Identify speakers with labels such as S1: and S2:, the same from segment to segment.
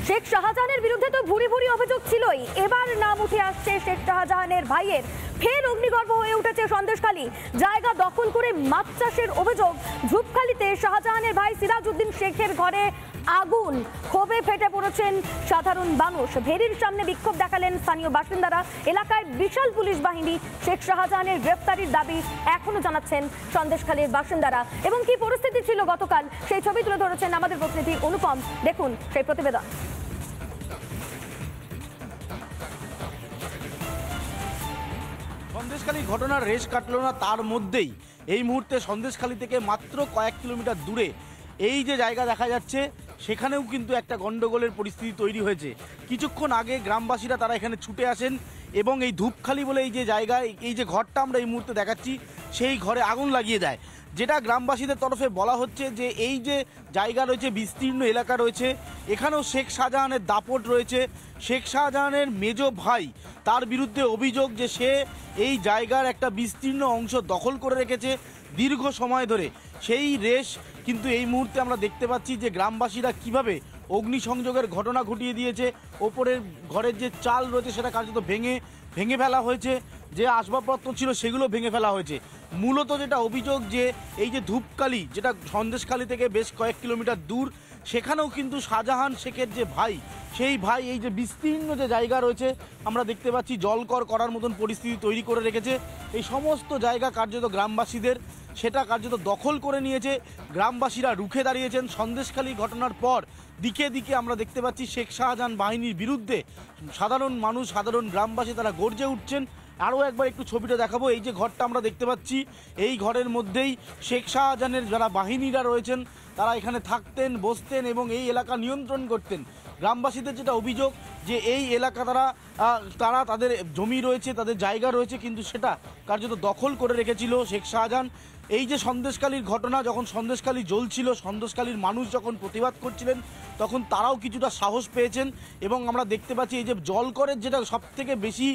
S1: শেখ শাহজাহানের বিরুদ্ধে তো ভুরি ভুরি অভিযোগ ছিলই, এবার নাম উঠে আসছে শেখ শাহজাহানের ভাইয়ের। ফের অগ্নিগর্ভ হয়ে উঠেছে সন্দেশখালী। জায়গা দখল করে মাছ চাষের অভিযোগ। ঝুপখালীতে শাহজাহানের ভাই সিরাজউদ্দিন শেখের ঘরে আগুন। ক্ষোভে ফেটে পড়েছেন সাধারণ মানুষ। ভেরির সামনে বিক্ষোভ দেখালেন স্থানীয় বাসিন্দারা। এলাকায় বিশাল পুলিশ বাহিনী। শেখ শাহজাহানের গ্রেফতারির দাবি এখনো জানাচ্ছেন সন্দেশখালীর বাসিন্দারা। এবং কি পরিস্থিতি ছিল গতকাল সেই ছবি তুলে ধরেছেন আমাদের প্রতিনিধি অনুপম। দেখুন সেই প্রতিবেদন।
S2: সন্দেশখালী ঘটনার রেশ কাটলো না, তার মধ্যেই এই মুহূর্তে সন্দেশখালী থেকে মাত্র কয়েক কিলোমিটার দূরে এই যে জায়গা দেখা যাচ্ছে, সেখানেও কিন্তু একটা গন্ডগোলের পরিস্থিতি তৈরি হয়েছে। কিছুক্ষণ আগে গ্রামবাসীরা তারা এখানে ছুটে আসেন এবং এই ধূপখালী বলে এই যে জায়গায় এই যে ঘরটা আমরা এই মুহূর্তে দেখাচ্ছি, সেই ঘরে আগুন লাগিয়ে দেয়। যেটা গ্রামবাসীদের তরফে বলা হচ্ছে যে এই যে জায়গা রয়েছে, বিস্তীর্ণ এলাকা রয়েছে, এখানেও শেখ শাহজাহানের দাপট রয়েছে। শেখ শাহজাহানের মেজ ভাই, তার বিরুদ্ধে অভিযোগ যে সে এই জায়গার একটা বিস্তীর্ণ অংশ দখল করে রেখেছে দীর্ঘ সময় ধরে। সেই রেশ কিন্তু এই মুহূর্তে আমরা দেখতে পাচ্ছি যে গ্রামবাসীরা কিভাবে অগ্নিসংযোগের ঘটনা ঘটিয়ে দিয়েছে। ওপরের ঘরের যে চাল রয়েছে সেটা কার্যত ভেঙে ফেলা হয়েছে, যে আসবাবপত্র ছিল সেগুলো ভেঙে ফেলা হয়েছে। মূলত যেটা অভিযোগ যে এই যে ধূপখালী, যেটা সন্দেশখালী থেকে বেশ কয়েক কিলোমিটার দূর, সেখানেও কিন্তু শাহজাহান শেখের যে ভাই, সেই ভাই এই যে বিস্তীর্ণ যে জায়গা রয়েছে আমরা দেখতে পাচ্ছি জলকর করার মতন পরিস্থিতি তৈরি করে রেখেছে। এই সমস্ত জায়গা কার্যত গ্রামবাসীদের, সেটা কার্যত দখল করে নিয়েছে। গ্রামবাসীরা রুখে দাঁড়িয়েছেন। সন্দেশখালী ঘটনার পর দিকে দিকে আমরা দেখতে পাচ্ছি শেখ শাহজাহান বাহিনীর বিরুদ্ধে সাধারণ মানুষ, সাধারণ গ্রামবাসী তারা গর্জে উঠছেন। আরও একবার একটু ছবিটা দেখাবো। এই যে ঘরটা আমরা দেখতে পাচ্ছি, এই ঘরের মধ্যেই শেখ শাহজাহানের যারা বাহিনীরা রয়েছেন তারা এখানে থাকতেন, বসতেন এবং এই এলাকা নিয়ন্ত্রণ করতেন। গ্রামবাসীদের যেটা অভিযোগ যে এই এলাকা তারা তাদের জমি রয়েছে, তাদের জায়গা রয়েছে, কিন্তু সেটা কার্যত দখল করে রেখেছিল শেখ শাহজাহান। এই যে সন্দেশখালীর ঘটনা, যখন সন্দেশখালী জ্বলছিল, সন্দেশখালীর মানুষ যখন প্রতিবাদ করছিলেন, তখন তারাও কিছুটা সাহস পেয়েছেন। এবং আমরা দেখতে পাচ্ছি এই যে জলকরের যেটা সবথেকে বেশি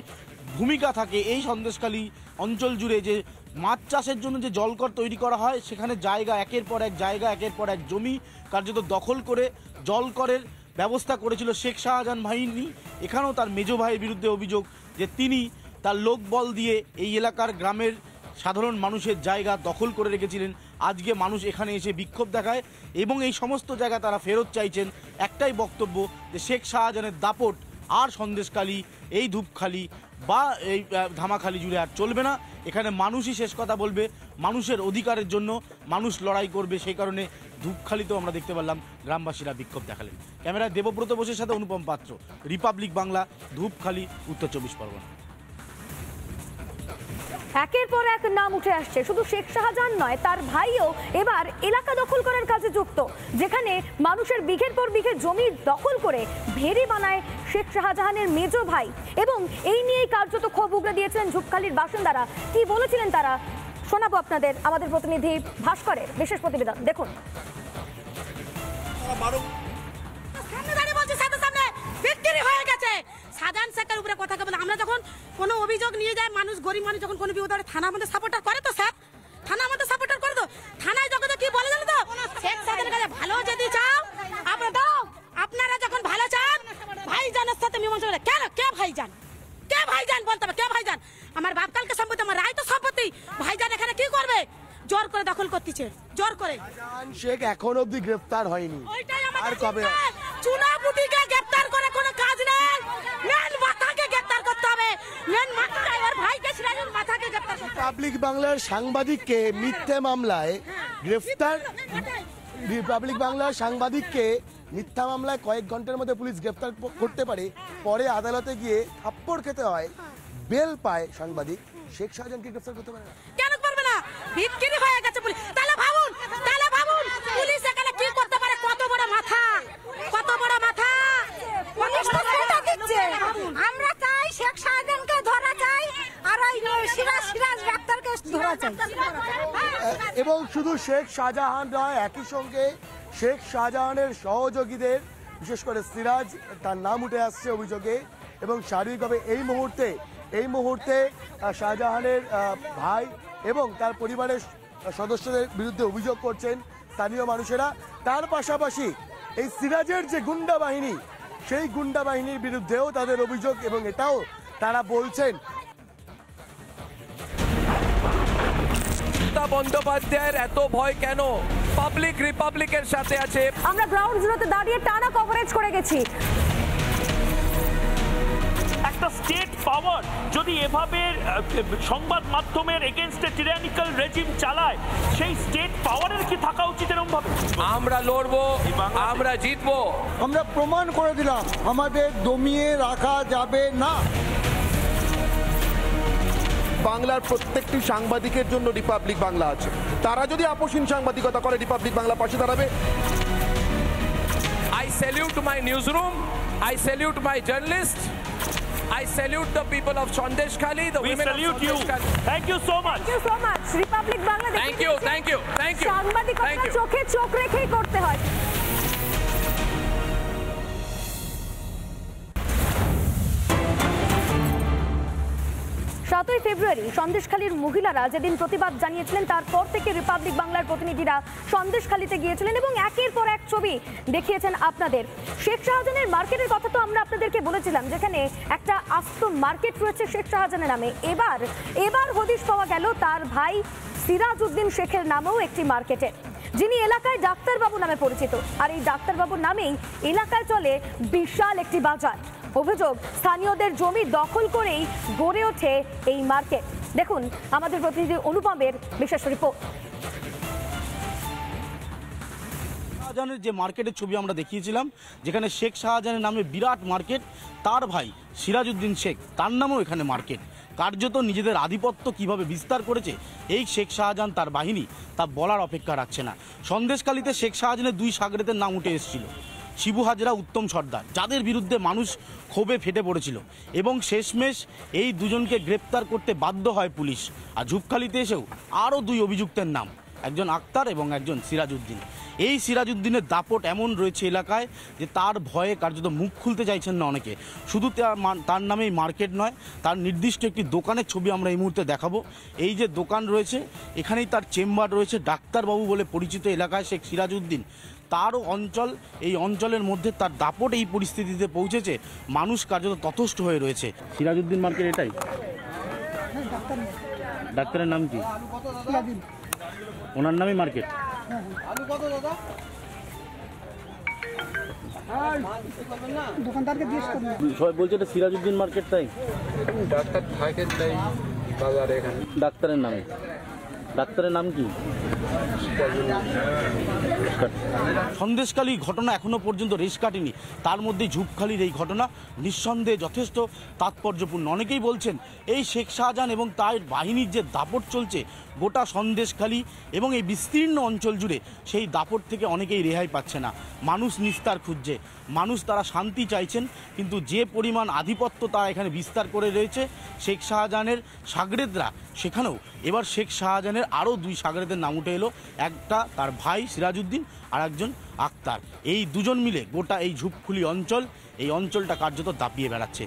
S2: ভূমিকা থাকে এই সন্দেশখালী অঞ্চল জুড়ে, যে মাছ চাষের জন্য যে জলকর তৈরি করা হয়, সেখানে জায়গা একের পর এক জায়গা, একের পর এক জমি কার্যত দখল করে জলকরের ব্যবস্থা করেছিল শেখ শাহজাহান বাহিনী। এখানেও তার মেজ ভাইয়ের বিরুদ্ধে অভিযোগ যে তিনি তার লোকবল দিয়ে এই এলাকার গ্রামের সাধারণ মানুষের জায়গা দখল করে রেখেছিলেন। আজকে মানুষ এখানে এসে বিক্ষোভ দেখায় এবং এই সমস্ত জায়গা তারা ফেরত চাইছেন। একটাই বক্তব্য যে শেখ শাহজাহানের দাপট আর সন্দেশখালী, এই ধূপখালী বা এই ধামাখালী জুড়ে আর চলবে না। এখানে মানুষই শেষ কথা বলবে, মানুষের অধিকারের জন্য মানুষ লড়াই করবে। সেই কারণে ধূপখালীতেও আমরা দেখতে পারলাম গ্রামবাসীরা বিক্ষোভ দেখালেন। ক্যামেরায় দেবব্রত বোসের সাথে অনুপম পাত্র, রিপাবলিক বাংলা, ধূপখালী, উত্তর 24 পরগনা।
S1: একের পর এক নাম উঠে আসছে। শুধু শেখ শাহজাহান নয়, তার ভাইও এবার এলাকা দখল করার কাজে যুক্ত। যেখানে মানুষের বিঘের পর বিঘে জমি দখল করে ভেরি বানায় শেখ শাহজাহানের মেজ ভাই। এবং এই নিয়েই কার্যত ক্ষোভ উগড়ে দিয়েছিলেন ঝুপখালীর বাসিন্দারা। কি বলেছিলেন তারা শোনাবো আপনাদের আমাদের প্রতিনিধি ভাস্করের বিশেষ প্রতিবেদন। দেখুন।
S3: শাহজাহান শেখের উপরে কথা বলে আমরা যখন কোনো অভিযোগ নিয়ে যায়, মানুষ গরিব মানুষ যখন কোনো বিপদ হয়, থানা আমাদের সাপোর্টার করে তো স্যার, থানা আমাদের সাপোর্টার করে তো। থানায় যখন কি বলে জানো তো, শেখ শাহজাহানের কাছে ভালো যদি চাও আপনারা দাও, আপনারা যখন ভালো চান ভাইজানের সাথে মীমাংসা করে। কেন কে ভাইজান, কে ভাইজান বলতে হবে, কে ভাইজান? আমার বাপ কালকে সম্পত্তি, আমার রায় তো সম্পত্তি। ভাইজান এখানে কি করবে? জোর করে দখল করতেছে, জোর করে।
S4: শাহজাহান শেখ এখন অবধি গ্রেফতার হয়নি।
S3: ওইটাই আমাদের
S4: আর কবে?
S3: চুনাপুটিকে গ্রেফতার করে কোনো কাজ নেই, মেন মাথাকে গ্রেফতার করতে হবে। মেন মাথাকে, ওর ভাইকে সিরাজুল মাথাকে গ্রেফতার করতে হবে।
S4: রিপাবলিক বাংলার সাংবাদিককে মিথ্যে মামলায় গ্রেফতার, রিপাবলিক বাংলার সাংবাদিককে মিথ্যা মামলায় কয়েক ঘন্টার মধ্যে পুলিশ গ্রেফতার করতে পারে, পরে আদালতে গিয়ে থাপ্পড় খেতে হয়, বেল পায় সাংবাদিক। শেখ শাহজাহানকে গ্রেফতার করতে পারে না?
S3: কেন করবে না? বিক্রি হয়ে গেছে পুলিশ। তাহলে ভাবুন পুলিশ এখানে কি করতে পারে? কত বড় মাথা, কত বড় মাথা।
S5: আমরা চাই শেখ শাহজাহানকে ধরা চাই, আর ওই সিরাজ ডাক্তারকে ধরা চাই।
S4: এবং শুধু শেখ শাহজাহান নয়, একই সঙ্গে শেখ শাহজাহানের সহযোগীদের, বিশেষ করে সিরাজ, তার নাম উঠে আসছে অভিযোগে। এবং শারীরিকভাবে এই মুহূর্তে শাহজাহানের ভাই এবং তার পরিবারের সদস্যদের বিরুদ্ধে অভিযোগ করছেন স্থানীয় মানুষেরা। তার পাশাপাশি এই সিরাজের যে গুন্ডা বাহিনী, সেই গুন্ডা বাহিনীর বিরুদ্ধেও তাদের অভিযোগ, এবং এটাও তারা বলছেন
S6: মমতা বন্দ্যোপাধ্যায়ের এত ভয় কেন? পাবলিক রিপাবলিকের সাথে আছে।
S1: আমরা গ্রাউন্ড জিরোতে দাঁড়িয়ে টানা কভারেজ করে গেছি।
S7: একটা স্টেট পাওয়ার যদি এভাবে সংবাদ মাধ্যমের এগেনস্টে টিরানিক্যাল রেজিম চালায়, সেই স্টেট পাওয়ারের কি থাকা উচিত এরকম ভাবে?
S6: আমরা লড়বো, আমরা জিতবো।
S8: আমরা প্রমাণ করে দিলাম আমাদের দমিয়ে রাখা যাবে না।
S9: বাংলার প্রত্যেকটি সাংবাদিকের জন্য রিপাবলিক বাংলা আছে। তারা যদি আপোষহীন সাংবাদিকতা করে, রিপাবলিক বাংলা পাশে দাঁড়াবে।
S6: I salute my newsroom, I salute my journalists, I salute the people of Sandeshkhali, the
S7: We
S6: women of
S7: salute you.
S6: Sandeshkhali.
S7: Thank you so much.
S1: Thank you so much. Republic Bangla
S6: Thank you, thank you, thank you.
S1: সাংবাদিকতা
S6: Thank you.
S1: চোখে চোখ রেখেই করতে হয়। 7ই ফেব্রুয়ারি সন্দেশখালীর মহিলারা যেদিন প্রতিবাদ জানিয়েছিলেন, তারপর থেকে রিপাবলিক বাংলার প্রতিনিধিরা সন্দেশখালীতে গিয়েছিলেন এবং একের পর এক ছবি দেখিয়েছেন আপনাদের। শেখ শাহজাহানের মার্কেটের কথা তো আমরা আপনাদেরকে বলেছিলাম, যেখানে একটা আস্ত মার্কেট রয়েছে শেখ শাহজাহানের নামে। এবার হদিশ পাওয়া গেল তার ভাই সিরাজ উদ্দিন শেখের নামেও একটি মার্কেটে, যিনি এলাকায় ডাক্তারবাবু নামে পরিচিত। আর এই ডাক্তারবাবুর নামেই এলাকায় চলে বিশাল একটি বাজার। অভিযোগ, স্থানীয়দের জমি দখল করেই গড়ে ওঠে এই মার্কেট। দেখুন আমাদের প্রতিনিধি অনুপমের বিশেষ রিপোর্ট।
S2: শাহজাহানের যে মার্কেটের ছবি আমরা দেখিয়েছিলাম, যেখানে শেখ শাহজাহানের নামে বিরাট মার্কেট, তার ভাই সিরাজউদ্দিন শেখ, তার নামেও এখানে মার্কেট। কার্যত নিজেদের আধিপত্য কিভাবে বিস্তার করেছে এই শেখ শাহজাহান তার বাহিনী, তা বলার অপেক্ষা রাখছে না। সন্দেশখালীতে শেখ শাহজাহানের দুই সাগরেদের নাম উঠে এসেছিল, শিবু হাজরা, উত্তম সর্দার, যাদের বিরুদ্ধে মানুষ ক্ষোভে ফেটে পড়েছিল এবং শেষমেশ এই দুজনকে গ্রেপ্তার করতে বাধ্য হয় পুলিশ। আর ঝুপখালিতে এসেও আরও দুই অভিযুক্তের নাম, একজন আক্তার এবং একজন সিরাজউদ্দিন। এই সিরাজউদ্দিনের দাপট এমন রয়েছে এলাকায় যে তার ভয়ে কার্যত মুখ খুলতে চাইছেন না অনেকে। শুধু তার নামেই মার্কেট নয়, তার নির্দিষ্ট একটি দোকানের ছবি আমরা এই মুহূর্তে দেখাবো। এই যে দোকান রয়েছে, এখানেই তার চেম্বার রয়েছে। ডাক্তারবাবু বলে পরিচিত এলাকায় শেখ সিরাজউদ্দিন, তারও অঞ্চল, এই অঞ্চলের মধ্যে তার দাপট এই পরিস্থিতিতে পৌঁছেছে, মানুষ কার্যত তথস্থ হয়ে রয়েছে। সিরাজউদ্দিন মার্কেট এটাই? ডাক্তারের নাম কি? ওনার নামই মার্কেট? সবাই বলছে এটা সিরাজউদ্দিন মার্কেট, তাই?
S10: ডাক্তার থাকেন তাই বাজারে এখানে।
S2: ডাক্তারের নামে? ডাক্তারের নাম কি? সন্দেশখালী ঘটনা এখনো পর্যন্ত রেশ কাটেনি, তার মধ্যে ঝুপখালির এই ঘটনা নিঃসন্দেহে যথেষ্ট তাৎপর্যপূর্ণ। অনেকেই বলছেন এই শেখ শাহজাহান এবং তার বাহিনীর যে দাপট চলছে গোটা সন্দেশখালী এবং এই বিস্তীর্ণ অঞ্চল জুড়ে, সেই দাপট থেকে অনেকেই রেহাই পাচ্ছে না। মানুষ নিস্তার খুঁজছে, মানুষ তারা শান্তি চাইছেন, কিন্তু যে পরিমাণ আধিপত্য তারা এখানে বিস্তার করে রয়েছে শেখ শাহজাহানের সাগরেদরা, সেখানেও এবার শেখ শাহজাহানের আরও দুই সাগরেদের নাম উঠে এলো। একটা তার ভাই সিরাজউদ্দিন আর একজন আক্তার। এই দুজন মিলে গোটা এই ঝুপখুলি অঞ্চল, এই অঞ্চলটা কার্যত দাপিয়ে বেড়াচ্ছে।